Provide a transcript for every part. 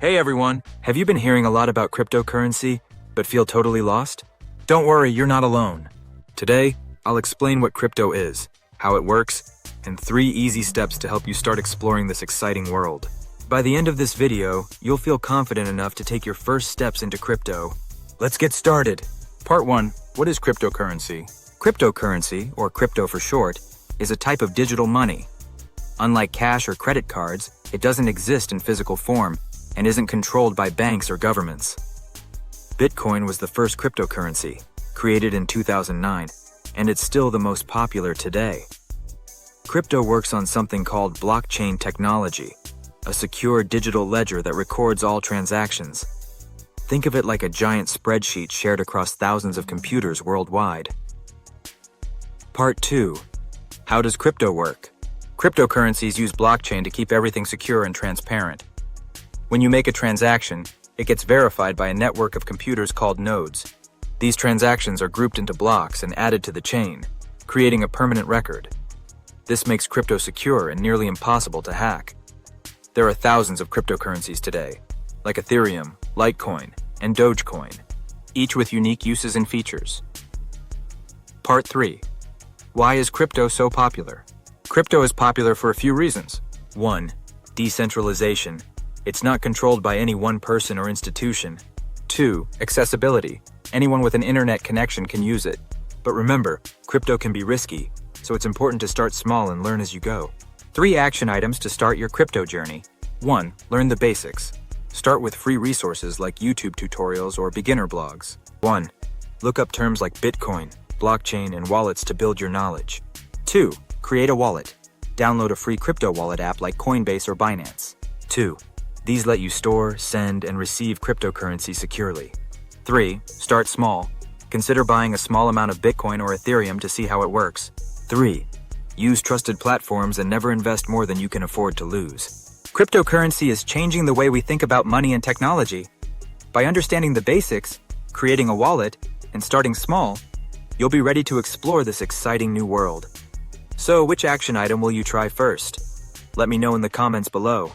Hey everyone, have you been hearing a lot about cryptocurrency, but feel totally lost? Don't worry, you're not alone. Today, I'll explain what crypto is, how it works, and 3 easy steps to help you start exploring this exciting world. By the end of this video, you'll feel confident enough to take your first steps into crypto. Let's get started. Part 1. What is cryptocurrency? Cryptocurrency, or crypto for short, is a type of digital money. Unlike cash or credit cards, it doesn't exist in physical form and isn't controlled by banks or governments. Bitcoin was the first cryptocurrency, created in 2009, and it's still the most popular today. Crypto works on something called blockchain technology, a secure digital ledger that records all transactions. Think of it like a giant spreadsheet shared across thousands of computers worldwide. Part 2. How does crypto work? Cryptocurrencies use blockchain to keep everything secure and transparent. When you make a transaction, it gets verified by a network of computers called nodes. These transactions are grouped into blocks and added to the chain, creating a permanent record. This makes crypto secure and nearly impossible to hack. There are thousands of cryptocurrencies today, like Ethereum, Litecoin, and Dogecoin, each with unique uses and features. Part 3. Why is crypto so popular? Crypto is popular for a few reasons. 1. Decentralization. It's not controlled by any one person or institution. 2. Accessibility. Anyone with an internet connection can use it. But remember, crypto can be risky, so it's important to start small and learn as you go. 3 action items to start your crypto journey. 1. Learn the basics. Start with free resources like YouTube tutorials or beginner blogs. 1. Look up terms like Bitcoin, blockchain, and wallets to build your knowledge. 2. Create a wallet. Download a free crypto wallet app like Coinbase or Binance. 2. These let you store, send, and receive cryptocurrency securely. 3. Start small. Consider buying a small amount of Bitcoin or Ethereum to see how it works. 3. Use trusted platforms and never invest more than you can afford to lose. Cryptocurrency is changing the way we think about money and technology. By understanding the basics, creating a wallet, and starting small, you'll be ready to explore this exciting new world. So, which action item will you try first? Let me know in the comments below.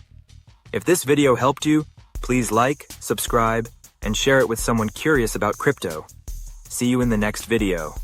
If this video helped you, please like, subscribe, and share it with someone curious about crypto. See you in the next video.